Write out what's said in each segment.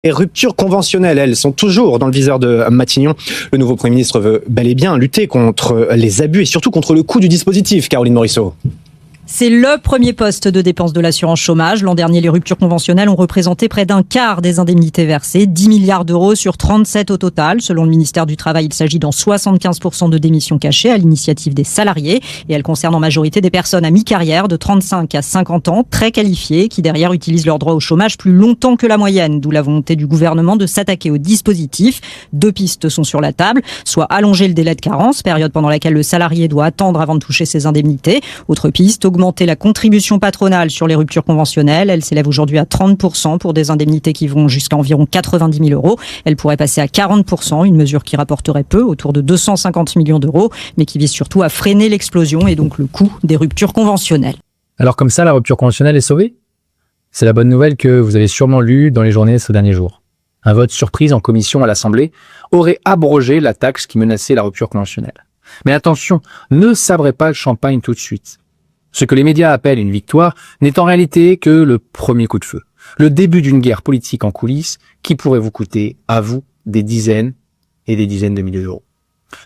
Les ruptures conventionnelles, elles, sont toujours dans le viseur de Matignon. Le nouveau Premier ministre veut bel et bien lutter contre les abus et surtout contre le coût du dispositif, Caroline Morisseau. C'est le premier poste de dépense de l'assurance chômage. L'an dernier, les ruptures conventionnelles ont représenté près d'un quart des indemnités versées, 10 milliards d'euros sur 37 au total. Selon le ministère du Travail, il s'agit dans 75% de démissions cachées à l'initiative des salariés. Et elles concernent en majorité des personnes à mi-carrière de 35 à 50 ans, très qualifiées, qui derrière utilisent leur droit au chômage plus longtemps que la moyenne. D'où la volonté du gouvernement de s'attaquer au dispositif. 2 pistes sont sur la table, soit allonger le délai de carence, période pendant laquelle le salarié doit attendre avant de toucher ses indemnités. Autre piste, augmenter la contribution patronale sur les ruptures conventionnelles. Elle s'élève aujourd'hui à 30% pour des indemnités qui vont jusqu'à environ 90 000 euros. Elle pourrait passer à 40%, une mesure qui rapporterait peu, autour de 250 millions d'euros, mais qui vise surtout à freiner l'explosion et donc le coût des ruptures conventionnelles. Alors comme ça, la rupture conventionnelle est sauvée ? C'est la bonne nouvelle que vous avez sûrement lue dans les journées ces derniers jours. Un vote surprise en commission à l'Assemblée aurait abrogé la taxe qui menaçait la rupture conventionnelle. Mais attention, ne sabrez pas le champagne tout de suite. Ce que les médias appellent une victoire n'est en réalité que le premier coup de feu. Le début d'une guerre politique en coulisses qui pourrait vous coûter, à vous, des dizaines et des dizaines de milliers d'euros.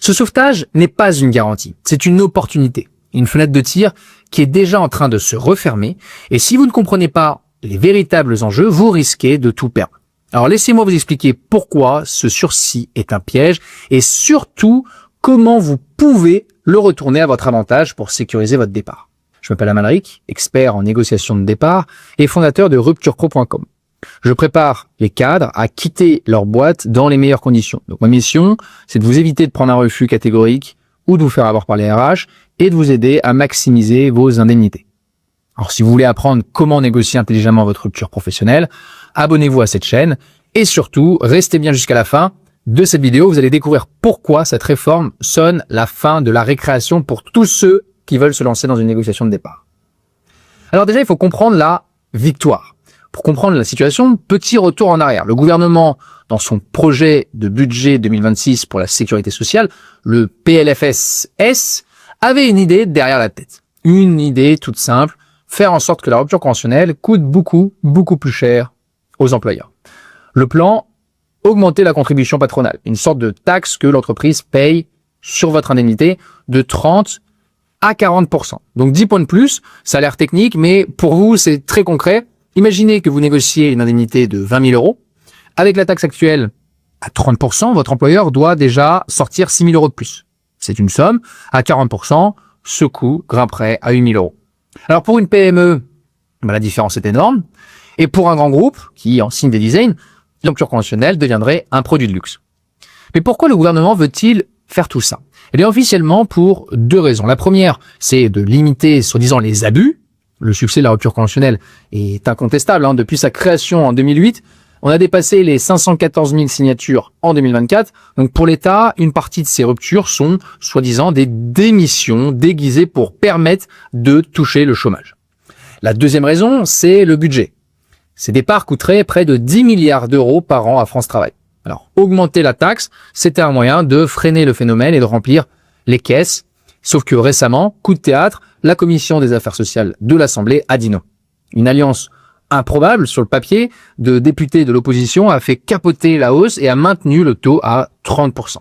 Ce sauvetage n'est pas une garantie, c'est une opportunité, une fenêtre de tir qui est déjà en train de se refermer. Et si vous ne comprenez pas les véritables enjeux, vous risquez de tout perdre. Alors laissez-moi vous expliquer pourquoi ce sursis est un piège et surtout comment vous pouvez le retourner à votre avantage pour sécuriser votre départ. Je m'appelle Amalric, expert en négociation de départ et fondateur de rupturepro.com. Je prépare les cadres à quitter leur boîte dans les meilleures conditions. Donc ma mission, c'est de vous éviter de prendre un refus catégorique ou de vous faire avoir par les RH et de vous aider à maximiser vos indemnités. Alors si vous voulez apprendre comment négocier intelligemment votre rupture professionnelle, abonnez-vous à cette chaîne et surtout, restez bien jusqu'à la fin de cette vidéo. Vous allez découvrir pourquoi cette réforme sonne la fin de la récréation pour tous ceux qui veulent se lancer dans une négociation de départ. Alors déjà, il faut comprendre la victoire. Pour comprendre la situation, petit retour en arrière. Le gouvernement, dans son projet de budget 2026 pour la sécurité sociale, le PLFSS, avait une idée derrière la tête. Une idée toute simple, faire en sorte que la rupture conventionnelle coûte beaucoup plus cher aux employeurs. Le plan, augmenter la contribution patronale, une sorte de taxe que l'entreprise paye sur votre indemnité de 30 à 40%. Donc 10 points de plus, ça a l'air technique, mais pour vous, c'est très concret. Imaginez que vous négociez une indemnité de 20 000 euros. Avec la taxe actuelle à 30%, votre employeur doit déjà sortir 6 000 euros de plus. C'est une somme. À 40%, ce coût grimperait à 8 000 euros. Alors pour une PME, la différence est énorme. Et pour un grand groupe, qui en signe des designs, la rupture conventionnelle deviendrait un produit de luxe. Mais pourquoi le gouvernement veut-il faire tout ça? Eh bien, officiellement, pour 2 raisons. La première, c'est de limiter, soi-disant, les abus. Le succès de la rupture conventionnelle est incontestable. Depuis sa création en 2008, on a dépassé les 514 000 signatures en 2024. Donc, pour l'État, une partie de ces ruptures sont, soi-disant, des démissions déguisées pour permettre de toucher le chômage. La deuxième raison, c'est le budget. Ces départs coûteraient près de 10 milliards d'euros par an à France Travail. Alors, augmenter la taxe, c'était un moyen de freiner le phénomène et de remplir les caisses. Sauf que récemment, coup de théâtre, la commission des affaires sociales de l'Assemblée a dit non. Une alliance improbable sur le papier de députés de l'opposition a fait capoter la hausse et a maintenu le taux à 30%.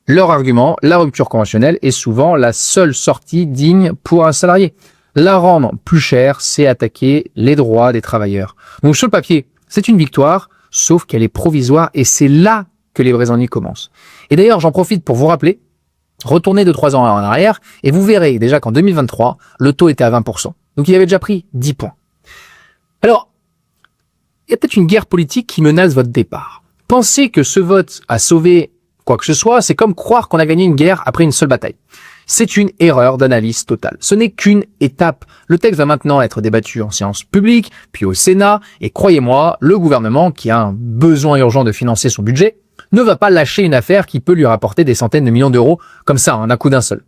Leur argument, la rupture conventionnelle est souvent la seule sortie digne pour un salarié. La rendre plus chère, c'est attaquer les droits des travailleurs. Donc sur le papier, c'est une victoire, sauf qu'elle est provisoire et c'est là que les vrais ennuis commencent. Et d'ailleurs, j'en profite pour vous rappeler, retournez de 3 ans en arrière et vous verrez déjà qu'en 2023, le taux était à 20%. Donc il avait déjà pris 10 points. Alors, il y a peut-être une guerre politique qui menace votre départ. Pensez que ce vote a sauvé quoi que ce soit, c'est comme croire qu'on a gagné une guerre après une seule bataille. C'est une erreur d'analyse totale. Ce n'est qu'une étape. Le texte va maintenant être débattu en séance publique, puis au Sénat, et croyez-moi, le gouvernement, qui a un besoin urgent de financer son budget, ne va pas lâcher une affaire qui peut lui rapporter des centaines de millions d'euros, comme ça, d'un coup d'un seul.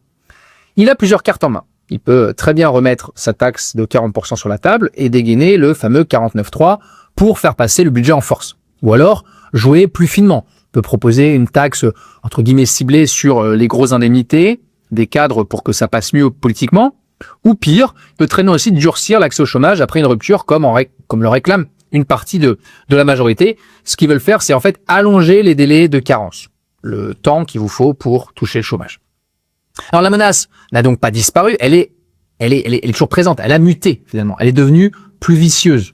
Il a plusieurs cartes en main. Il peut très bien remettre sa taxe de 40% sur la table et dégainer le fameux 49.3 pour faire passer le budget en force. Ou alors, jouer plus finement. Il peut proposer une taxe, entre guillemets, ciblée sur les grosses indemnités, des cadres pour que ça passe mieux politiquement, ou pire, il peut traîner aussi de durcir l'accès au chômage après une rupture comme le réclament une partie de la majorité. Ce qu'ils veulent faire, c'est en fait allonger les délais de carence, le temps qu'il vous faut pour toucher le chômage. Alors la menace n'a donc pas disparu, elle est toujours présente, elle a muté finalement, elle est devenue plus vicieuse.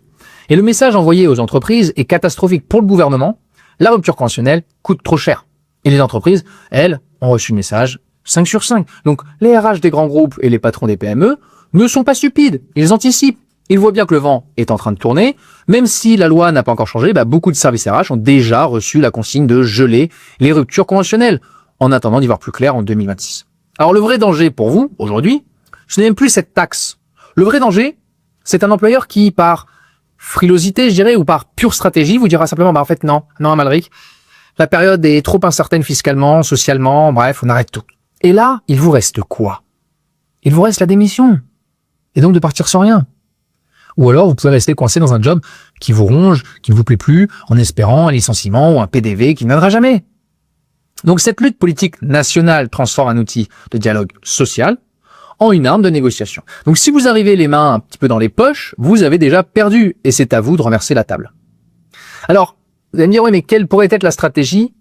Et le message envoyé aux entreprises est catastrophique. Pour le gouvernement, la rupture conventionnelle coûte trop cher. Et les entreprises, elles, ont reçu le message 5 sur 5. Donc les RH des grands groupes et les patrons des PME ne sont pas stupides, ils anticipent. Ils voient bien que le vent est en train de tourner. Même si la loi n'a pas encore changé, beaucoup de services RH ont déjà reçu la consigne de geler les ruptures conventionnelles, en attendant d'y voir plus clair en 2026. Alors le vrai danger pour vous, aujourd'hui, ce n'est même plus cette taxe. Le vrai danger, c'est un employeur qui, par frilosité, je dirais, ou par pure stratégie, vous dira simplement, en fait, non, Amalric, la période est trop incertaine fiscalement, socialement, bref, on arrête tout. Et là, il vous reste quoi? Il vous reste la démission. Et donc de partir sans rien. Ou alors, vous pouvez rester coincé dans un job qui vous ronge, qui ne vous plaît plus, en espérant un licenciement ou un PDV qui ne viendra jamais. Donc cette lutte politique nationale transforme un outil de dialogue social en une arme de négociation. Donc si vous arrivez les mains un petit peu dans les poches, vous avez déjà perdu et c'est à vous de renverser la table. Alors, vous allez me dire, oui, mais quelle pourrait être la stratégie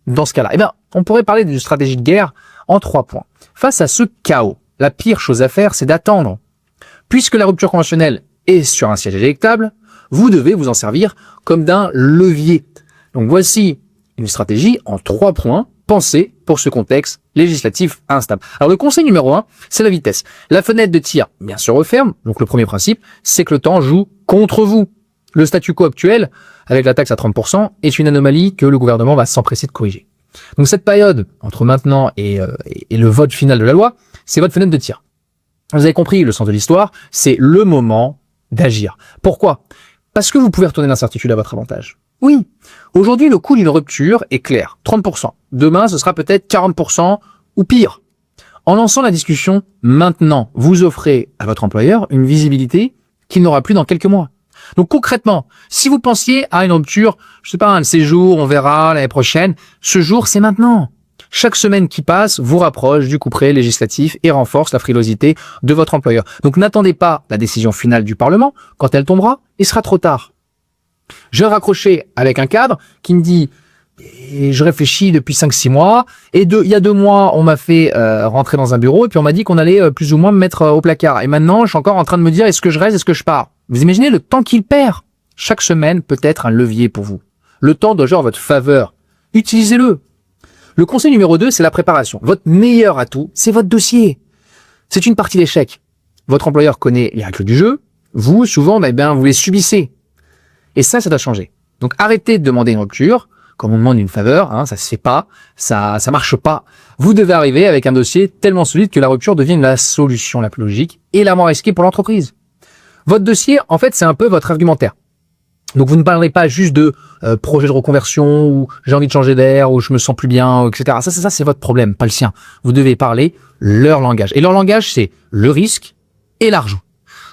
dans ce cas-là? On pourrait parler d'une stratégie de guerre en 3 points. Face à ce chaos, la pire chose à faire, c'est d'attendre. Puisque la rupture conventionnelle est sur un siège électable, vous devez vous en servir comme d'un levier. Donc voici une stratégie en 3 points pensée pour ce contexte législatif instable. Alors le conseil numéro 1, c'est la vitesse. La fenêtre de tir, bien sûr, referme. Donc le premier principe, c'est que le temps joue contre vous. Le statu quo actuel, avec la taxe à 30%, est une anomalie que le gouvernement va s'empresser de corriger. Donc cette période, entre maintenant et le vote final de la loi, c'est votre fenêtre de tir. Vous avez compris le sens de l'histoire, c'est le moment d'agir. Pourquoi? Parce que vous pouvez retourner l'incertitude à votre avantage. Oui, aujourd'hui, le coût d'une rupture est clair, 30%. Demain, ce sera peut-être 40% ou pire. En lançant la discussion maintenant, vous offrez à votre employeur une visibilité qu'il n'aura plus dans quelques mois. Donc concrètement, si vous pensiez à une rupture, je sais pas, un séjour, on verra l'année prochaine, ce jour, c'est maintenant. Chaque semaine qui passe vous rapproche du couperet législatif et renforce la frilosité de votre employeur. Donc n'attendez pas la décision finale du Parlement. Quand elle tombera, il sera trop tard. Je vais raccrocher avec un cadre qui me dit « je réfléchis depuis 5-6 mois et il y a 2 mois, on m'a fait rentrer dans un bureau et puis on m'a dit qu'on allait plus ou moins me mettre au placard. Et maintenant, je suis encore en train de me dire est-ce que je reste, est-ce que je pars ?» Vous imaginez le temps qu'il perd? Chaque semaine peut être un levier pour vous. Le temps doit jouer en votre faveur. Utilisez-le. Le conseil numéro 2, c'est la préparation. Votre meilleur atout, c'est votre dossier. C'est une partie d'échec. Votre employeur connaît les règles du jeu. Vous, souvent, vous les subissez. Et ça doit changer. Donc, arrêtez de demander une rupture. Comme on demande une faveur, ça se fait pas. Ça marche pas. Vous devez arriver avec un dossier tellement solide que la rupture devienne la solution la plus logique et la moins risquée pour l'entreprise. Votre dossier, en fait, c'est un peu votre argumentaire. Donc, vous ne parlerez pas juste de projet de reconversion ou j'ai envie de changer d'air ou je me sens plus bien, etc. Ça, c'est votre problème, pas le sien. Vous devez parler leur langage. Et leur langage, c'est le risque et l'argent.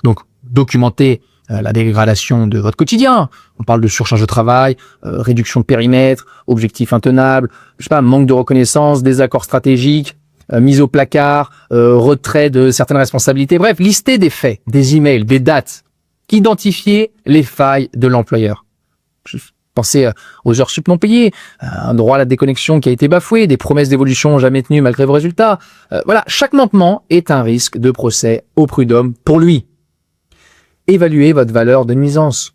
Donc, documenter la dégradation de votre quotidien. On parle de surcharge de travail, réduction de périmètre, objectifs intenables, manque de reconnaissance, désaccords stratégiques, mise au placard, retrait de certaines responsabilités. Bref, listez des faits, des emails, des dates. Identifier les failles de l'employeur. Pensez aux heures sup non payées, un droit à la déconnexion qui a été bafoué, des promesses d'évolution jamais tenues malgré vos résultats. Chaque manquement est un risque de procès au prud'homme pour lui. Évaluez votre valeur de nuisance.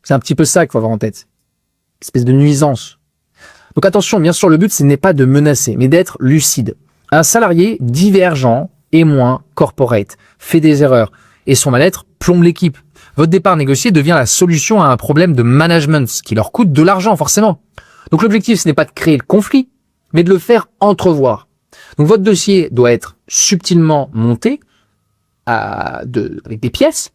C'est un petit peu ça qu'il faut avoir en tête. Une espèce de nuisance. Donc attention, bien sûr, le but, ce n'est pas de menacer, mais d'être lucide. Un salarié divergent et moins corporate, fait des erreurs, et son mal-être plombe l'équipe. Votre départ négocié devient la solution à un problème de management, ce qui leur coûte de l'argent, forcément. Donc l'objectif, ce n'est pas de créer le conflit, mais de le faire entrevoir. Donc votre dossier doit être subtilement monté avec des pièces.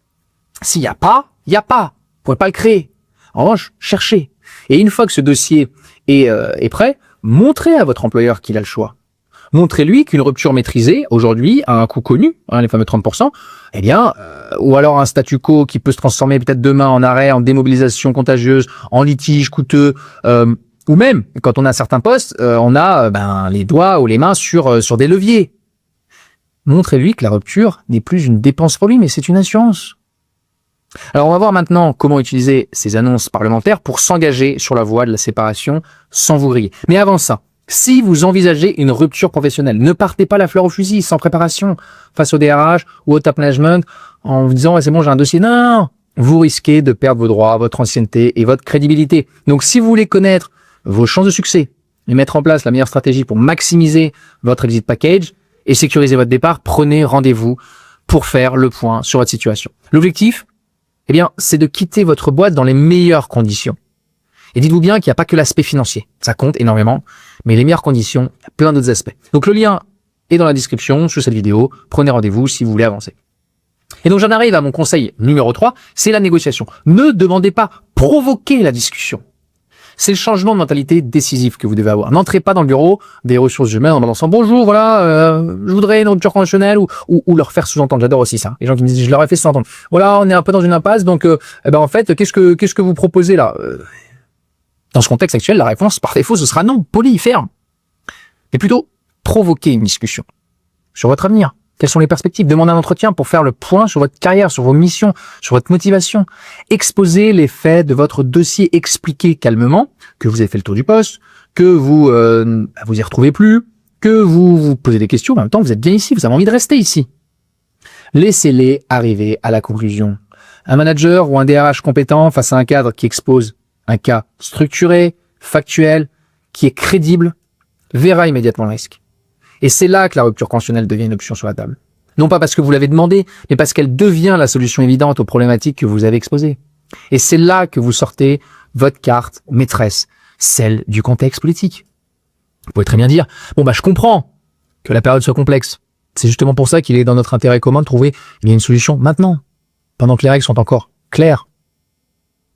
S'il n'y a pas, il n'y a pas. Vous ne pouvez pas le créer. En revanche, cherchez. Et une fois que ce dossier est prêt, montrez à votre employeur qu'il a le choix. Montrez-lui qu'une rupture maîtrisée, aujourd'hui, à un coût connu, les fameux 30%, ou alors un statu quo qui peut se transformer peut-être demain en arrêt, en démobilisation contagieuse, en litige coûteux, ou même, quand on a certains postes, on a les doigts ou les mains sur des leviers. Montrez-lui que la rupture n'est plus une dépense pour lui, mais c'est une assurance. Alors on va voir maintenant comment utiliser ces annonces parlementaires pour s'engager sur la voie de la séparation sans vous griller. Mais avant ça, si vous envisagez une rupture professionnelle, ne partez pas la fleur au fusil sans préparation face au DRH ou au top management en vous disant c'est bon, j'ai un dossier. Non, vous risquez de perdre vos droits, votre ancienneté et votre crédibilité. Donc si vous voulez connaître vos chances de succès et mettre en place la meilleure stratégie pour maximiser votre exit package et sécuriser votre départ, prenez rendez-vous pour faire le point sur votre situation. L'objectif, eh bien, c'est de quitter votre boîte dans les meilleures conditions. Et dites-vous bien qu'il n'y a pas que l'aspect financier. Ça compte énormément, mais les meilleures conditions, il y a plein d'autres aspects. Donc le lien est dans la description sous cette vidéo. Prenez rendez-vous si vous voulez avancer. Et donc j'en arrive à mon conseil numéro 3, c'est la négociation. Ne demandez pas, provoquez la discussion. C'est le changement de mentalité décisif que vous devez avoir. N'entrez pas dans le bureau des ressources humaines en balançant bonjour, voilà, je voudrais une rupture conventionnelle ou leur faire sous-entendre. J'adore aussi ça. Les gens qui me disent je leur ai fait sous-entendre. Voilà, on est un peu dans une impasse, donc en fait, qu'est-ce que vous proposez là Dans ce contexte actuel, la réponse par défaut ce sera non, poli, ferme. Mais plutôt provoquer une discussion sur votre avenir. Quelles sont les perspectives? Demandez un entretien pour faire le point sur votre carrière, sur vos missions, sur votre motivation. Exposez les faits de votre dossier. Expliquez calmement que vous avez fait le tour du poste, que vous y retrouvez plus, que vous vous posez des questions. En même temps, vous êtes bien ici, vous avez envie de rester ici. Laissez-les arriver à la conclusion. Un manager ou un DRH compétent face à un cadre qui expose un cas structuré, factuel, qui est crédible, verra immédiatement le risque. Et c'est là que la rupture conventionnelle devient une option sur la table. Non pas parce que vous l'avez demandé, mais parce qu'elle devient la solution évidente aux problématiques que vous avez exposées. Et c'est là que vous sortez votre carte maîtresse, celle du contexte politique. Vous pouvez très bien dire, je comprends que la période soit complexe. C'est justement pour ça qu'il est dans notre intérêt commun de trouver une solution maintenant, pendant que les règles sont encore claires.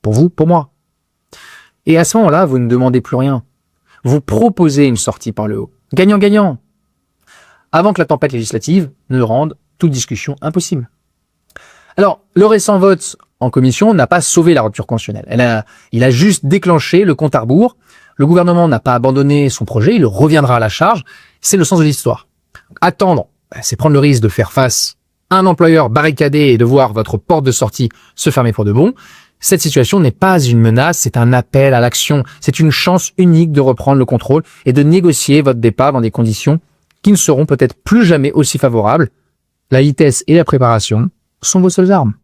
Pour vous, pour moi. Et à ce moment-là, vous ne demandez plus rien. Vous proposez une sortie par le haut. Gagnant-gagnant. Avant que la tempête législative ne rende toute discussion impossible. Alors, le récent vote en commission n'a pas sauvé la rupture conventionnelle. Il a juste déclenché le compte à rebours. Le gouvernement n'a pas abandonné son projet, il reviendra à la charge. C'est le sens de l'histoire. Attendre, c'est prendre le risque de faire face à un employeur barricadé et de voir votre porte de sortie se fermer pour de bon. Cette situation n'est pas une menace, c'est un appel à l'action. C'est une chance unique de reprendre le contrôle et de négocier votre départ dans des conditions qui ne seront peut-être plus jamais aussi favorables. La vitesse et la préparation sont vos seules armes.